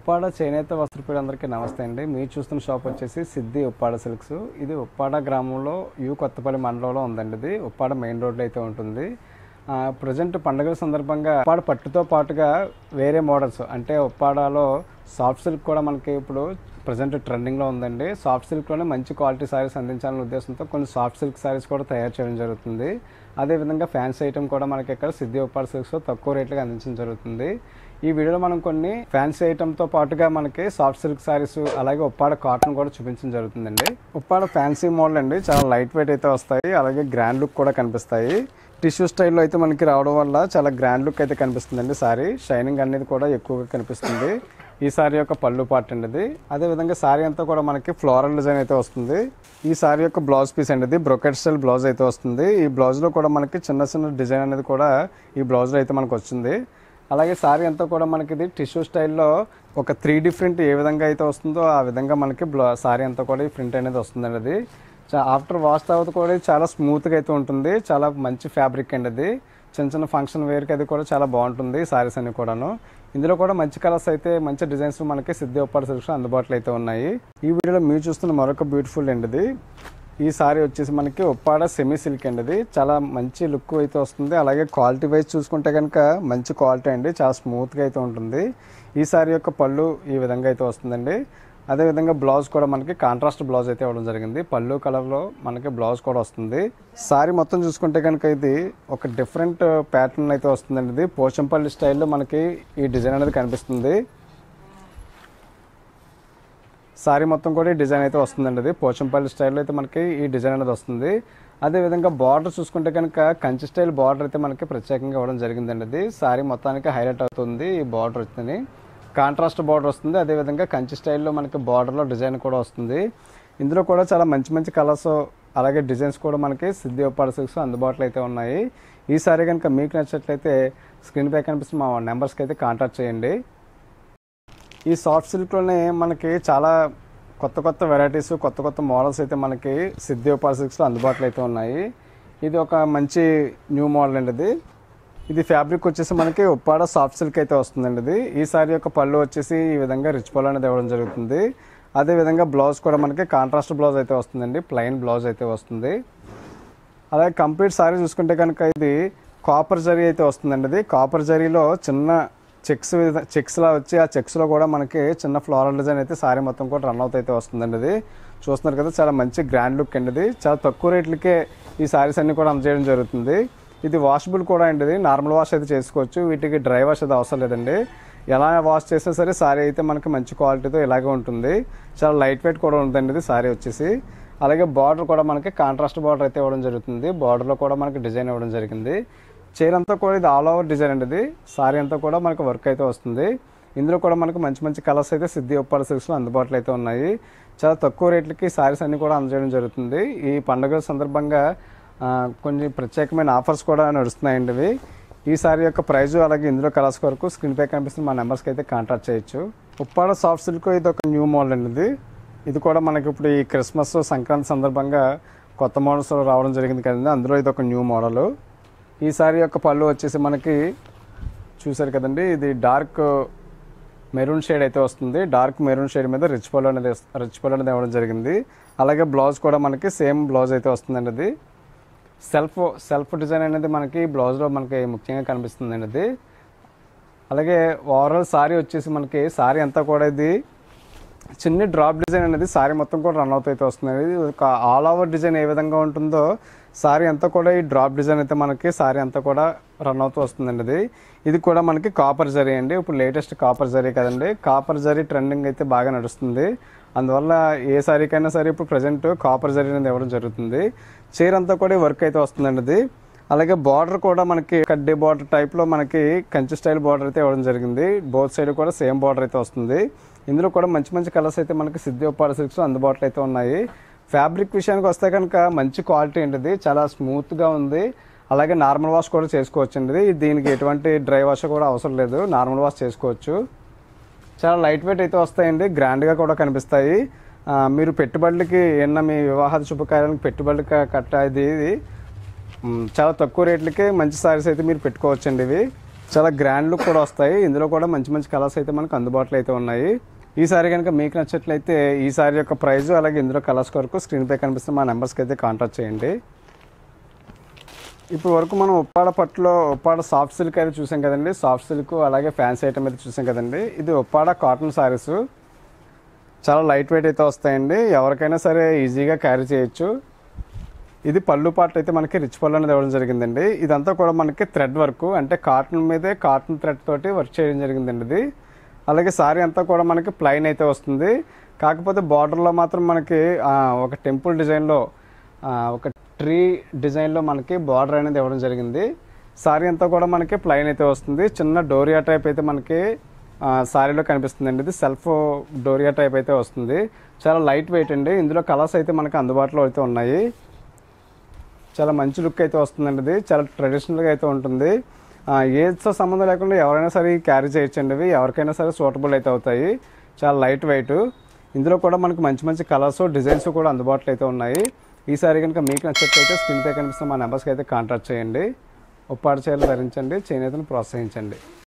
ఉప్పాడ చేనేత వస్త్రపీడందరికీ నమస్తే అండి. మీరు చూస్తున్న షాప్ వచ్చేసి సిద్ధి ఉప్పాడ సిల్క్స్. ఇది ఉప్పాడ గ్రామంలో కొత్తపల్లి మండలంలో ఉందండి. ఇది ఉప్పాడ మెయిన్ రోడ్లో అయితే ఉంటుంది. ప్రజెంట్ పండుగల సందర్భంగా ఉప్పాడ పట్టుతో పాటుగా వేరే మోడల్స్ అంటే ఉప్పాడలో సాఫ్ట్ సిల్క్ కూడా మనకి ఇప్పుడు ప్రజెంట్ ట్రెండింగ్లో ఉందండి. సాఫ్ట్ సిల్క్లోనే మంచి క్వాలిటీ శారీస్ అందించాలనే ఉద్దేశంతో కొన్ని సాఫ్ట్ సిల్క్ శారీస్ కూడా తయారు చేయడం జరుగుతుంది. అదేవిధంగా ఫ్యాన్సీ ఐటమ్ కూడా మనకి ఇక్కడ సిద్ధి ఉప్పాడ సిల్క్స్లో తక్కువ రేట్లుగా అందించడం జరుగుతుంది. ఈ వీడియోలో మనం కొన్ని ఫ్యాన్సీ ఐటమ్తో పాటుగా మనకి సాఫ్ట్ సిల్క్ శారీస్ అలాగే ఉప్పాడ కాటన్ కూడా చూపించడం జరుగుతుందండి. ఉప్పాడ ఫ్యాన్సీ మోడల్ అండి, చాలా లైట్ వెయిట్ అయితే వస్తాయి, అలాగే గ్రాండ్ లుక్ కూడా కనిపిస్తాయి. టిష్యూ స్టైల్లో అయితే మనకి రావడం వల్ల చాలా గ్రాండ్ లుక్ అయితే కనిపిస్తుందండి. సారీ షైనింగ్ అనేది కూడా ఎక్కువగా కనిపిస్తుంది. ఈ సారీ యొక్క పళ్ళు పార్ట్ అండి ఇది. అదేవిధంగా సారీ అంతా కూడా మనకి ఫ్లోరల్ డిజైన్ అయితే వస్తుంది. ఈ సారీ యొక్క బ్లౌజ్ పీస్ అండి ఇది, బ్రొకెట్ స్టైల్ బ్లౌజ్ అయితే వస్తుంది. ఈ బ్లౌజ్లో కూడా మనకి చిన్న చిన్న డిజైన్ అనేది కూడా ఈ బ్లౌజ్లో అయితే మనకు వచ్చింది. అలాగే సారీ అంతా కూడా మనకి ఇది టిష్యూ స్టైల్లో ఒక 3D ప్రింట్ ఏ విధంగా అయితే వస్తుందో ఆ విధంగా మనకి సారీ అంతా కూడా ఈ ప్రింట్ అనేది వస్తుందండి. అది ఆఫ్టర్ వాష్ తర్వాత కూడా చాలా స్మూత్గా అయితే ఉంటుంది. చాలా మంచి ఫ్యాబ్రిక్ అండి అది. చిన్న చిన్న ఫంక్షన్ వేర్కి అది కూడా చాలా బాగుంటుంది సారీస్ అన్ని కూడాను. ఇందులో కూడా మంచి కలర్స్ అయితే మంచి డిజైన్స్ మనకి సిద్ధి ఉప్పాడ సిల్క్స్ అందుబాటులో అయితే ఉన్నాయి. ఈ వీడియోలో మీరు చూస్తున్న మరొక బ్యూటిఫుల్ అండి ఇది. ఈ సారీ వచ్చేసి మనకి ఉప్పాడ సెమీ సిల్క్ అండి. ఇది చాలా మంచి లుక్ అయితే వస్తుంది. అలాగే క్వాలిటీ వైజ్ చూసుకుంటే కనుక మంచి క్వాలిటీ అండి, చాలా స్మూత్గా అయితే ఉంటుంది. ఈ సారీ యొక్క పళ్ళు ఈ విధంగా అయితే వస్తుందండి. అదేవిధంగా బ్లౌజ్ కూడా మనకి కాంట్రాస్ట్ బ్లౌజ్ అయితే ఇవ్వడం జరిగింది. పళ్ళు కలర్లో మనకి బ్లౌజ్ కూడా వస్తుంది. సారీ మొత్తం చూసుకుంటే కనుక ఇది ఒక డిఫరెంట్ ప్యాటర్న్ అయితే వస్తుందండి. ఇది పోచంపల్లి స్టైల్లో మనకి ఈ డిజైన్ అనేది కనిపిస్తుంది. సారీ మొత్తం కూడా ఈ డిజైన్ అయితే వస్తుందండి. ఇది పోచంపల్లి స్టైల్లో అయితే మనకి ఈ డిజైన్ అనేది వస్తుంది. అదేవిధంగా బార్డర్ చూసుకుంటే కనుక కంచి స్టైల్ బార్డర్ అయితే మనకి ప్రత్యేకంగా ఇవ్వడం జరిగిందండి. ఇది సారీ మొత్తానికి హైలైట్ అవుతుంది. ఈ బార్డర్ వచ్చింది కాంట్రాస్ట్ బార్డర్ వస్తుంది. అదేవిధంగా కంచి స్టైల్లో మనకి బార్డర్లో డిజైన్ కూడా వస్తుంది. ఇందులో కూడా చాలా మంచి మంచి కలర్స్ అలాగే డిజైన్స్ కూడా మనకి సిద్ధి ఉప్పాడ సిల్క్స్ అందుబాటులో అయితే ఉన్నాయి. ఈ సారీ కనుక మీకు నచ్చినట్లయితే స్క్రీన్ పై కనిపిస్తున్న మా నెంబర్స్కి అయితే కాంటాక్ట్ చేయండి. ఈ సాఫ్ట్ సిల్క్లోనే మనకి చాలా కొత్త కొత్త వెరైటీస్ కొత్త కొత్త మోడల్స్ అయితే మనకి సిద్ధి ఉప్పాడ సిల్క్స్లో అందుబాటులో అయితే ఉన్నాయి. ఇది ఒక మంచి న్యూ మోడల్ అండి. ఇది ఫ్యాబ్రిక్ వచ్చేసి మనకి ఉప్పాడ సాఫ్ట్ సిల్క్ అయితే వస్తుందండి. ఇది ఈ సారీ యొక్క పళ్ళు వచ్చేసి ఈ విధంగా రిచ్ పళ్ళు అనేది ఇవ్వడం జరుగుతుంది. అదేవిధంగా బ్లౌజ్ కూడా మనకి కాంట్రాస్ట్ బ్లౌజ్ అయితే వస్తుందండి, ప్లెయిన్ బ్లౌజ్ అయితే వస్తుంది. అలాగే కంప్లీట్ సారీ చూసుకుంటే కనుక ఇది కాపర్ జరీ అయితే వస్తుందండి. ఇది కాపర్ జరీలో చిన్న చెక్స్లా వచ్చి ఆ చెక్స్లో కూడా మనకి చిన్న ఫ్లోరల్ డిజైన్ అయితే సారీ మొత్తం కూడా రన్ అవుట్ అయితే వస్తుందండి. ఇది చూస్తున్నారు కదా, చాలా మంచి గ్రాండ్ లుక్ అండి. ఇది చాలా తక్కువ రేట్లకే ఈ సారీస్ అన్ని కూడా అందజేయడం జరుగుతుంది. ఇది వాషబుల్ కూడా అండి. ఇది నార్మల్ వాష్ అయితే చేసుకోవచ్చు, వీటికి డ్రై వాష్ అయితే అవసరం లేదండి. ఎలా వాష్ చేసినా సరే సారీ అయితే మనకి మంచి క్వాలిటీతో ఇలాగే ఉంటుంది. చాలా లైట్ వెయిట్ కూడా ఉంటుందండి ఇది సారీ వచ్చేసి. అలాగే బార్డర్ కూడా మనకి కాంట్రాస్ట్ బార్డర్ అయితే ఇవ్వడం జరుగుతుంది. బార్డర్లో కూడా మనకి డిజైన్ ఇవ్వడం జరిగింది. చీర అంతా కూడా ఇది ఆల్ ఓవర్ డిజైన్ అండి. ఇది సారీ అంతా కూడా మనకి వర్క్ అయితే వస్తుంది. ఇందులో కూడా మనకి మంచి మంచి కలర్స్ అయితే సిద్ధి ఉప్పాడ సిల్క్స్లో అందుబాటులో అయితే ఉన్నాయి. చాలా తక్కువ రేట్లకి సారీస్ అన్ని కూడా అందజేయడం జరుగుతుంది. ఈ పండుగల సందర్భంగా కొన్ని ప్రత్యేకమైన ఆఫర్స్ కూడా నడుస్తున్నాయండి ఇవి. ఈ సారీ యొక్క ప్రైజు అలాగే ఇందులో కలర్స్ వరకు స్క్రీన్ పై కనిపిస్తున్న మా నెంబర్స్కి అయితే కాంటాక్ట్ చేయొచ్చు. ఉప్పాడ సాఫ్ట్ సిల్క్ ఇది ఒక న్యూ మోడల్ అండి. ఇది కూడా మనకి ఇప్పుడు ఈ క్రిస్మస్ సంక్రాంతి సందర్భంగా కొత్త మోడల్స్ రావడం జరిగింది కదండి, అందులో ఇది ఒక న్యూ మోడల్. ఈ సారీ యొక్క పళ్ళు వచ్చేసి మనకి చూసారు కదండి, ఇది డార్క్ మెరూన్ షేడ్ అయితే వస్తుంది. డార్క్ మెరూన్ షేడ్ మీద రిచ్ పళ్ళు అనేది ఇవ్వడం జరిగింది. అలాగే బ్లౌజ్ కూడా మనకి సేమ్ బ్లౌజ్ అయితే వస్తుందండి. అది సెల్ఫ్ డిజైన్ అనేది మనకి బ్లౌజ్లో మనకి ముఖ్యంగా కనిపిస్తుందండి అది. అలాగే ఓవరాల్ సారీ వచ్చేసి మనకి సారీ అంతా కూడా ఇది చిన్న డ్రాప్ డిజైన్ అనేది సారీ మొత్తం కూడా రన్ అవుట్ అయితే వస్తుంది. ఇది ఒక ఆల్ ఓవర్ డిజైన్ ఏ విధంగా ఉంటుందో సారీ అంతా కూడా ఈ డ్రాప్ డిజైన్ అయితే మనకి సారీ అంతా కూడా రన్ అవుతూ వస్తుందండి. ఇది కూడా మనకి కాపర్ జరీ అండి. ఇప్పుడు లేటెస్ట్ కాపర్ జరీ కదండి, కాపర్ జరీ ట్రెండింగ్ అయితే బాగా నడుస్తుంది. అందువల్ల ఏ సారీకైనా సరే ఇప్పుడు ప్రజెంట్ కాపర్ జరీ అనేది ఇవ్వడం జరుగుతుంది. చీర అంతా కూడా వర్క్ అయితే వస్తుందండి. అలాగే బార్డర్ కూడా మనకి కడ్డీ బార్డర్ టైప్లో మనకి కంచి స్టైల్ బార్డర్ అయితే ఇవ్వడం జరిగింది. బోత్ సైడ్ కూడా సేమ్ బార్డర్ అయితే వస్తుంది. ఇందులో కూడా మంచి మంచి కలర్స్ అయితే మనకి సిద్ధి ఉప్పాడ సిల్క్స్ అందుబాటులో అయితే ఉన్నాయి. ఫ్యాబ్రిక్ విషయానికి వస్తే కనుక మంచి క్వాలిటీ అండి, చాలా స్మూత్గా ఉంది. అలాగే నార్మల్ వాష్ కూడా చేసుకోవచ్చు అండి. దీనికి ఎటువంటి డ్రై వాష్ కూడా అవసరం లేదు, నార్మల్ వాష్ చేసుకోవచ్చు. చాలా లైట్ వెయిట్ అయితే వస్తాయండి, గ్రాండ్గా కూడా కనిపిస్తాయి. మీరు పెట్టుబడులకి మీ వివాహ శుభకార్యాలకు పెట్టుబడులకి కట్ట ఇది చాలా తక్కువ రేట్లకే మంచి సారీస్ అయితే మీరు పెట్టుకోవచ్చండి. ఇవి చాలా గ్రాండ్ లుక్ కూడా వస్తాయి. ఇందులో కూడా మంచి మంచి కలర్స్ అయితే మనకు అందుబాటులో అయితే ఉన్నాయి. ఈ సారీ కనుక మీకు నచ్చట్లయితే ఈ సారీ యొక్క ప్రైస్ అలాగే ఇందులో కలర్స్ కొరకు స్క్రీన్పై కనిపిస్తున్న మా నెంబర్స్కి అయితే కాంటాక్ట్ చేయండి. ఇప్పుడు వరకు మనం ఉప్పాడ పట్టులో ఉప్పాడ సాఫ్ట్ సిల్క్ అయితే చూసాం కదండి. సాఫ్ట్ సిల్క్ అలాగే ఫ్యాన్సీ ఐటమ్ అయితే చూసాం కదండి. ఇది ఉప్పాడ కాటన్ సారీస్ చాలా లైట్ వెయిట్ అయితే వస్తాయండి. ఎవరికైనా సరే ఈజీగా క్యారీ చేయొచ్చు. ఇది పళ్ళు పార్ట్ అయితే మనకి రిచ్ పళ్ళు అనేది ఇవ్వడం జరిగిందండి. ఇదంతా కూడా మనకి థ్రెడ్ వర్క్, అంటే కాటన్ మీదే కాటన్ థ్రెడ్ తోటి వర్క్ చేయడం జరిగిందండి ఇది. అలాగే సారీ అంతా కూడా మనకి ప్లెయిన్ అయితే వస్తుంది. కాకపోతే బార్డర్లో మాత్రం మనకి ఒక టెంపుల్ డిజైన్లో ఒక ట్రీ డిజైన్లో మనకి బార్డర్ అనేది ఇవ్వడం జరిగింది. సారీ అంతా కూడా మనకి ప్లెయిన్ అయితే వస్తుంది. చిన్న డోరియా టైప్ అయితే మనకి సారీలో కనిపిస్తుందండి. ఇది సెల్ఫ్ డోరియా టైప్ అయితే వస్తుంది. చాలా లైట్ వెయిట్ అండి. ఇందులో కలర్స్ అయితే మనకి అందుబాటులో అయితే ఉన్నాయి. చాలా మంచి లుక్ అయితే వస్తుందండి. ఇది చాలా ట్రెడిషనల్గా అయితే ఉంటుంది. ఏజ్తో సంబంధం లేకుండా ఎవరైనా సరే క్యారీ చేయొచ్చండి. ఇవి ఎవరికైనా సరే సూటబుల్ అయితే అవుతాయి. చాలా లైట్ వెయిట్. ఇందులో కూడా మనకు మంచి మంచి కలర్స్ డిజైన్స్ కూడా అందుబాటులో అయితే ఉన్నాయి. ఈ సారీ కనుక మీకు నచ్చట్లయితే స్క్రీన్పై కనిపిస్తున్న మా నెంబర్స్కి అయితే కాంటాక్ట్ చేయండి. ఉప్పాడ చీరలు ధరించండి, చేనేతను ప్రోత్సహించండి.